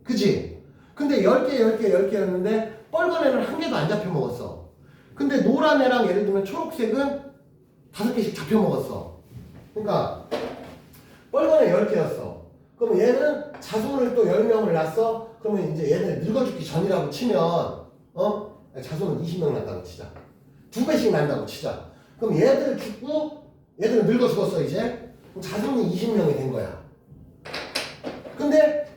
그지? 근데 10개였는데 빨간 애는 한 개도 안 잡혀 먹었어. 근데 노란 애랑 예를 들면 초록색은 5개씩 잡혀 먹었어. 그러니까 빨간 애 10개였어. 그러면 얘는 자손을 또 10명을 낳았어. 그러면 이제 얘는 늙어 죽기 전이라고 치면 자손은 20명 낳았다고 치자. 2배씩 낳는다고 치자. 그럼 얘들 죽고 얘들은 늙어 죽었어 이제. 그럼 자손이 20명이 된 거야. 근데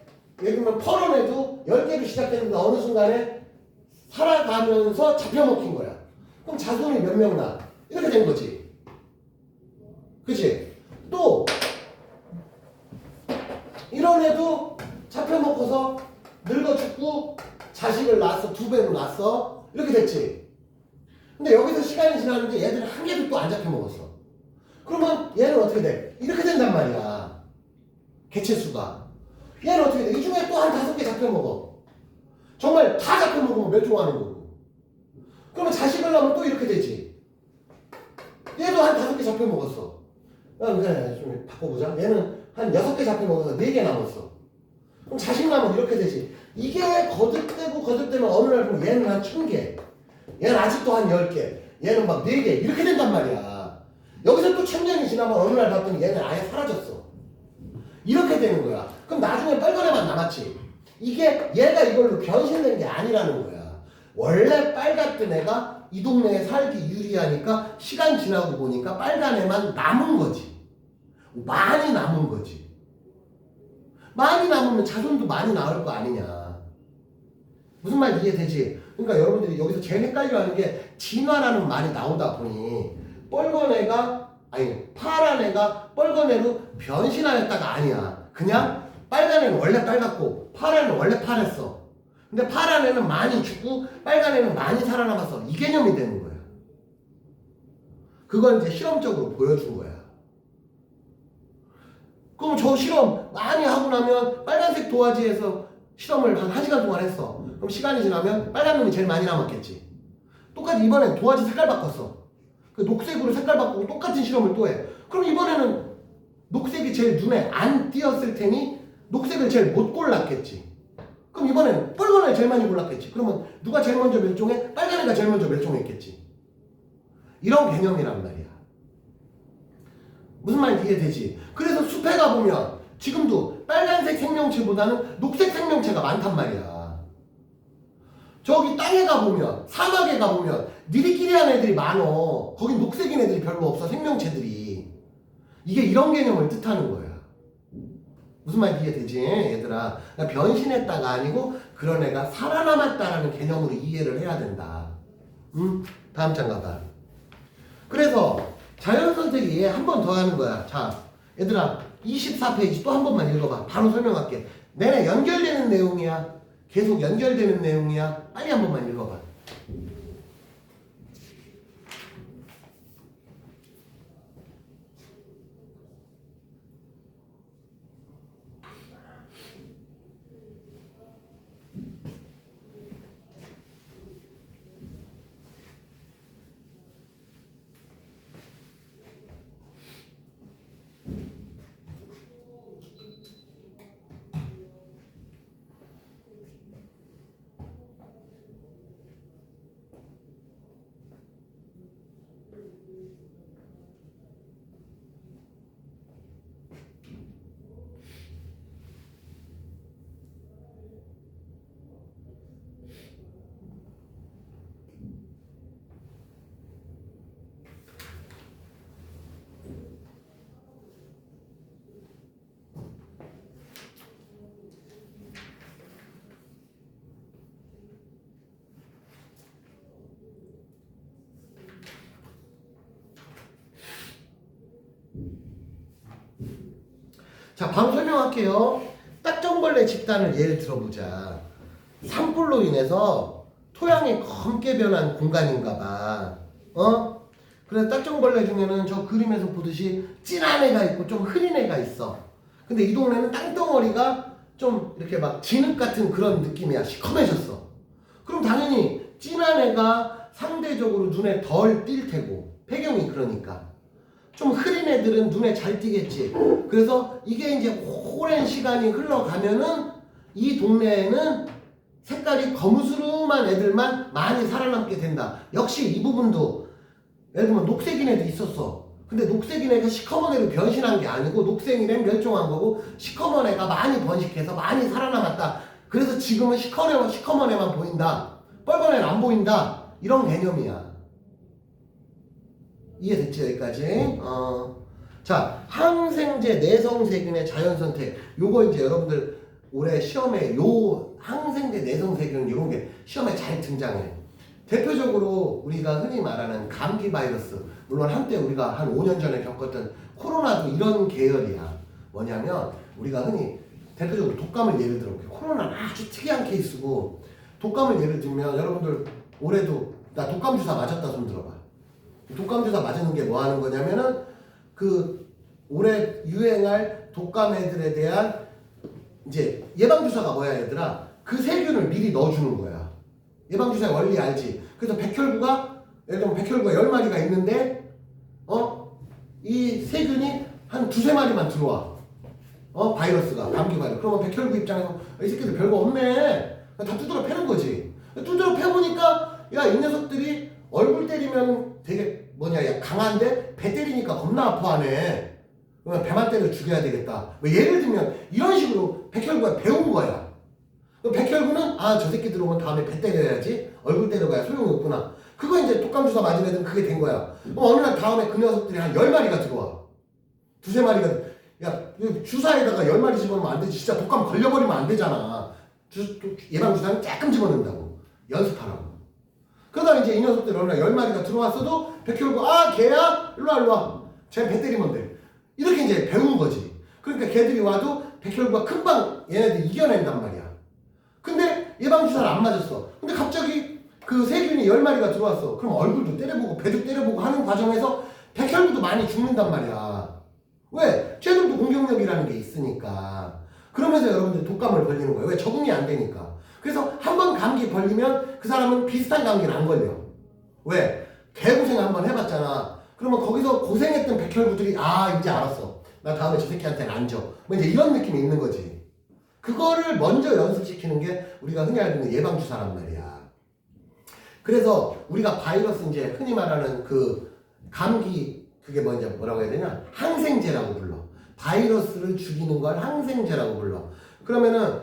예를 들면 퍼런 애도 10개로 시작했는데 어느 순간에 살아가면서 잡혀먹힌 거야. 그럼 자손이 몇 명 나? 이렇게 된 거지. 그치? 또 이런 애도 잡혀먹고서 늙어 죽고 자식을 낳았어. 2배로 낳았어. 이렇게 됐지. 근데 여기서 시간이 지나는데 얘들은 한 개도 또 안 잡혀먹었어. 그러면 얘는 어떻게 돼? 이렇게 된단 말이야. 개체수가. 얘는 어떻게 돼? 이 중에 또 한 5개 잡혀먹어. 정말 다 잡혀먹으면 멸종하는 거고. 그러면 자식을 낳으면 또 이렇게 되지. 얘도 한 5개 잡혀먹었어. 그래, 좀 바꿔보자. 얘는 한 6개 잡혀먹어서 4개 남았어. 그럼 자식 낳으면 이렇게 되지. 이게 거듭되면 어느 날 보면 얘는 한 1000개. 얘는 아직도 한 10개. 얘는 막 4개. 이렇게 된단 말이야. 여기서 또 1000년이 지나면 어느 날 봤더니 얘는 아예 사라졌어. 이렇게 되는 거야. 그럼 나중에 빨간 애만 남았지. 얘가 이걸로 변신된 게 아니라는 거야. 원래 빨갛던 애가 이 동네에 살기 유리하니까 시간 지나고 보니까 빨간 애만 남은 거지. 많이 남은 거지. 많이 남으면 자손도 많이 나올 거 아니냐. 무슨 말인지 이해되지? 그러니까 여러분들이 여기서 제일 헷갈려하는 게 진화라는 말이 나오다 보니 파란 애가 빨간 애로 변신하였다가 아니야. 그냥 빨간 애는 원래 빨갛고 파란 애는 원래 파랬어. 근데 파란 애는 많이 죽고 빨간 애는 많이 살아남았어. 이 개념이 되는 거야. 그걸 이제 실험적으로 보여준 거야. 그럼 저 실험 많이 하고 나면 빨간색 도화지에서 실험을 한 1시간 동안 했어. 그럼 시간이 지나면 빨간 놈이 제일 많이 남았겠지. 똑같이 이번엔 도화지 색깔 바꿨어. 그 녹색으로 색깔 바꾸고 똑같은 실험을 또 해. 그럼 이번에는 녹색이 제일 눈에 안 띄었을 테니 녹색을 제일 못 골랐겠지. 그럼 이번엔 빨간 애를 제일 많이 골랐겠지. 그러면 누가 제일 먼저 멸종해? 빨간 애가 제일 먼저 멸종했겠지. 이런 개념이란 말이야. 무슨 말인지 이해되지? 그래서 숲에 가보면 지금도 빨간색 생명체보다는 녹색 생명체가 많단 말이야. 저기 땅에 가보면, 사막에 가보면 니리끼리 하는 애들이 많어. 거긴 녹색인 애들이 별로 없어, 생명체들이. 이게 이런 개념을 뜻하는 거야. 무슨 말인지 이해되지? 얘들아. 그러니까 변신했다가 아니고 그런 애가 살아남았다라는 개념으로 이해를 해야 된다. 다음 장 가봐. 그래서 자연선택 이해 한 번 더 하는 거야. 자, 얘들아 24페이지 또 한 번만 읽어봐. 바로 설명할게. 내내 연결되는 내용이야. 계속 연결되는 내용이야. 빨리 한 번만 읽어봐. 자, 바로 설명할게요. 딱정벌레 집단을 예를 들어보자. 산불로 인해서 토양이 검게 변한 공간인가 봐. 그래서 딱정벌레 중에는 저 그림에서 보듯이 진한 애가 있고 좀 흐린 애가 있어. 근데 이 동네는 땅덩어리가 좀 이렇게 막 진흙 같은 그런 느낌이야. 시커매졌어. 그럼 당연히 진한 애가 상대적으로 눈에 덜 띌 테고, 배경이 그러니까. 좀 흐린 애들은 눈에 잘 띄겠지. 그래서 이게 이제 오랜 시간이 흘러가면은 이 동네에는 색깔이 거무스름한 애들만 많이 살아남게 된다. 역시 이 부분도 예를 들면 녹색인 애도 있었어. 근데 녹색인 애가 시커먼 애로 변신한 게 아니고 녹색인 애는 멸종한 거고 시커먼 애가 많이 번식해서 많이 살아남았다. 그래서 지금은 시커먼 애만 보인다. 빨간 애는 안 보인다. 이런 개념이야. 이해됐지 여기까지? 자, 항생제 내성세균의 자연선택. 요거 이제 여러분들 올해 시험에 요 항생제 내성세균 이런 게 시험에 잘 등장해. 대표적으로 우리가 흔히 말하는 감기 바이러스, 물론 한때 우리가 한 5년 전에 겪었던 코로나도 이런 계열이야. 뭐냐면 우리가 흔히 대표적으로 독감을 예를 들어볼게요. 코로나는 아주 특이한 케이스고, 독감을 예를 들면 여러분들 올해도 나 독감 주사 맞았다 손 들어봐. 독감 주사 맞는 게 뭐 하는 거냐면은 그 올해 유행할 독감 애들에 대한 이제 예방 주사가 뭐야 얘들아? 그 세균을 미리 넣어주는 거야. 예방 주사의 원리 알지? 그래서 백혈구가 예를 들면 백혈구가 10마리가 있는데 이 세균이 한 2-3마리만 들어와. 바이러스가 감기 바이러스. 그러면 백혈구 입장에서 이 새끼들 별거 없네. 다 두드러 패는 거지. 두드러 패보니까 야 이 녀석들이 얼굴 때리면 되게 야 강한데 배 때리니까 겁나 아파하네. 그러면 배만 때려 죽여야 되겠다. 뭐 예를 들면 이런 식으로 백혈구가 배운 거야. 백혈구는 저 새끼 들어오면 다음에 배 때려야지. 얼굴 때려봐야 소용이 없구나. 그거 이제 독감 주사 맞은 애들은 그게 된 거야. 어느 날 다음에 그 녀석들이 한 10마리가 들어와. 2-3마리가. 야 주사에다가 10마리 집어넣으면 안 되지. 진짜 독감 걸려버리면 안 되잖아. 예방 주사는 조금 집어넣는다고. 연습하라고. 그러다 이제 이 녀석들 어느 날 10마리가 들어왔어도 백혈구 걔야? 일로와 쟤 배 때리면 돼. 이렇게 이제 배운 거지. 그러니까 걔들이 와도 백혈구가 금방 얘네들 이겨낸단 말이야. 근데 예방주사를 안 맞았어. 근데 갑자기 그 세균이 10마리가 들어왔어. 그럼 얼굴도 때려보고 배도 때려보고 하는 과정에서 백혈구도 많이 죽는단 말이야. 왜? 쟤들도 공격력이라는 게 있으니까. 그러면서 여러분들 독감을 걸리는 거예요. 왜? 적응이 안 되니까. 그래서 한 번 감기 걸리면 그 사람은 비슷한 감기는 안 걸려. 왜? 개고생 한번 해봤잖아. 그러면 거기서 고생했던 백혈구들이 아 이제 알았어. 나 다음에 저 새끼한테는 안 줘. 뭐 이제 이런 느낌이 있는 거지. 그거를 먼저 연습시키는 게 우리가 흔히 알고 있는 예방주사란 말이야. 그래서 우리가 바이러스 이제 흔히 말하는 그 감기 그게 뭐라고 해야 되냐? 항생제라고 불러. 바이러스를 죽이는 걸 항생제라고 불러. 그러면은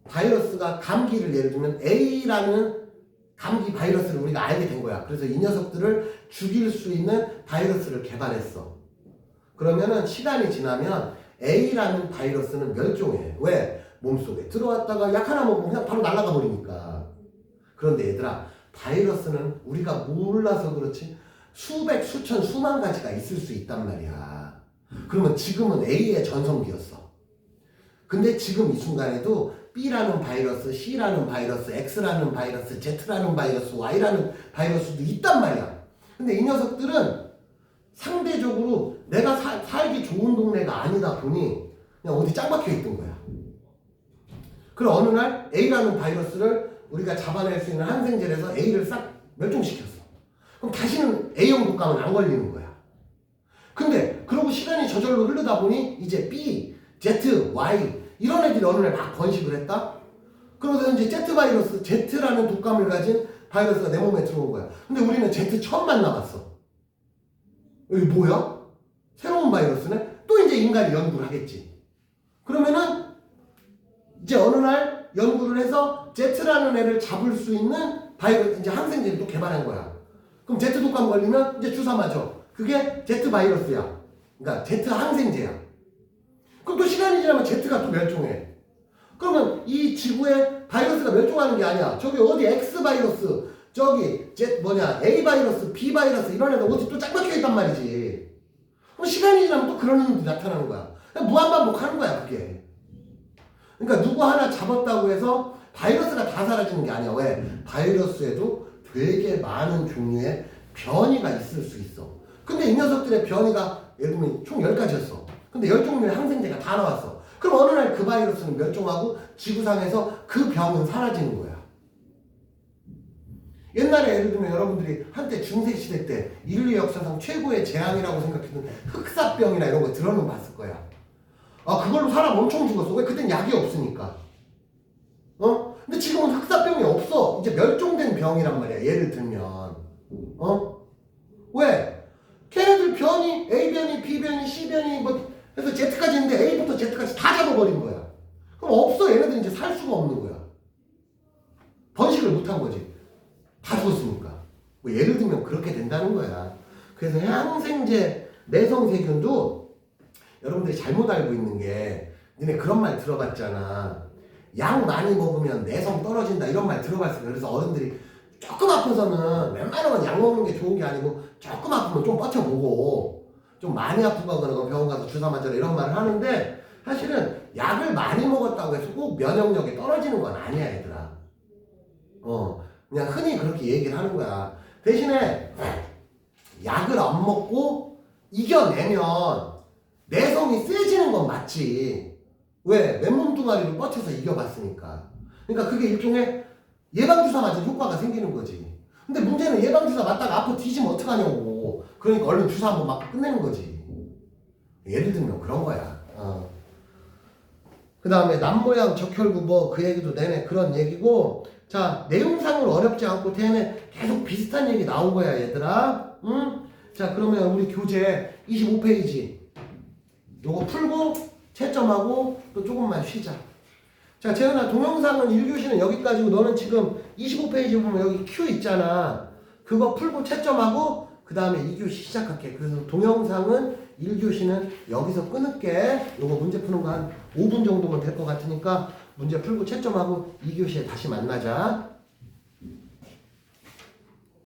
바이러스가 감기를 예를 들면 A라는 감기 바이러스를 우리가 알게 된 거야. 그래서 이 녀석들을 죽일 수 있는 바이러스를 개발했어. 그러면은 시간이 지나면 A라는 바이러스는 멸종해. 왜? 몸속에 들어왔다가 약 하나 먹으면 그냥 바로 날아가 버리니까. 그런데 얘들아, 바이러스는 우리가 몰라서 그렇지 수백, 수천, 수만 가지가 있을 수 있단 말이야. 그러면 지금은 A의 전성기였어. 근데 지금 이 순간에도 B라는 바이러스, C라는 바이러스, X라는 바이러스, Z라는 바이러스, Y라는 바이러스도 있단 말이야. 근데 이 녀석들은 상대적으로 내가 살기 좋은 동네가 아니다 보니 그냥 어디 짱 박혀 있던 거야. 그럼 어느 날 A라는 바이러스를 우리가 잡아낼 수 있는 항생제를 해서 A를 싹 멸종시켰어. 그럼 다시는 A형 독감은 안 걸리는 거야. 근데 그러고 시간이 저절로 흐르다 보니 이제 B, Z, Y 이런 애들이 어느 날 막 번식을 했다? 그러면서 이제 Z 바이러스, Z라는 독감을 가진 바이러스가 내 몸에 들어온 거야. 근데 우리는 Z 처음 만나봤어. 이게 뭐야? 새로운 바이러스네? 또 이제 인간이 연구를 하겠지. 그러면은 이제 어느 날 연구를 해서 Z라는 애를 잡을 수 있는 바이러스, 이제 항생제를 또 개발한 거야. 그럼 Z 독감 걸리면 이제 주사 맞아. 그게 Z 바이러스야. 그러니까 Z 항생제야. 그럼 또 시간이 지나면 Z가 또 멸종해. 그러면 이 지구에 바이러스가 멸종하는 게 아니야. 저기 어디 X 바이러스, 저기 A 바이러스, B 바이러스 이런 애들 어디 또 짝 박혀 있단 말이지. 그럼 시간이 지나면 또 그런 놈들이 나타나는 거야. 무한반복하는 거야 그게. 그러니까 누구 하나 잡았다고 해서 바이러스가 다 사라지는 게 아니야. 왜? 바이러스에도 되게 많은 종류의 변이가 있을 수 있어. 근데 이 녀석들의 변이가 예를 들면 총 10가지였어. 근데 10종류의 항생제가 다 나왔어. 그럼 어느 날 그 바이러스는 멸종하고 지구상에서 그 병은 사라지는 거야. 옛날에 예를 들면 여러분들이 한때 중세시대 때 인류 역사상 최고의 재앙이라고 생각했던 흑사병이나 이런 거 들어는 봤을 거야. 아, 그걸로 사람 엄청 죽었어. 왜? 그땐 약이 없으니까. 근데 지금은 흑사병이 없어. 이제 멸종된 병이란 말이야. 예를 들면. 왜? 걔네들 변이, A변이, B변이, C변이 뭐 해서 Z까지 있는데 A부터 Z까지 다 잡아버린 거야. 그럼 없어. 얘네들 이제 살 수가 없는 거야. 번식을 못한 거지. 다 죽었으니까. 뭐 예를 들면 그렇게 된다는 거야. 그래서 항생제, 내성세균도 여러분들이 잘못 알고 있는 게 니네 그런 말 들어봤잖아. 약 많이 먹으면 내성 떨어진다 이런 말 들어봤어. 그래서 어른들이 조금 아파서는 웬만하면 약 먹는 게 좋은 게 아니고 조금 아프면 좀 버텨보고 좀 많이 아프거나 병원 가서 주사 맞아라 이런 말을 하는데 사실은 약을 많이 먹었다고 해서 꼭 면역력이 떨어지는 건 아니야 얘들아. 그냥 흔히 그렇게 얘기를 하는 거야. 대신에 약을 안 먹고 이겨내면 내성이 세지는 건 맞지. 왜? 맨몸뚱아리로 버텨서 이겨봤으니까. 그러니까 그게 일종의 예방주사 맞은 효과가 생기는 거지. 근데 문제는 예방주사 맞다가 아파 뒤지면 어떡하냐고. 그러니까 얼른 주사 한번 맞고 끝내는 거지. 예를 들면 그런 거야. 그 다음에 남모양 적혈구 뭐 그 얘기도 내내 그런 얘기고. 자, 내용상은 어렵지 않고 내내 계속 비슷한 얘기 나온 거야 얘들아. 응? 자, 그러면 우리 교재 25페이지 요거 풀고 채점하고 또 조금만 쉬자. 자, 재현아, 동영상은 1교시는 여기까지고 너는 지금 25페이지 보면 여기 Q 있잖아. 그거 풀고 채점하고 그 다음에 2교시 시작할게. 그래서 동영상은 1교시는 여기서 끊을게. 요거 문제 푸는 거 한 5분 정도면 될 것 같으니까 문제 풀고 채점하고 2교시에 다시 만나자.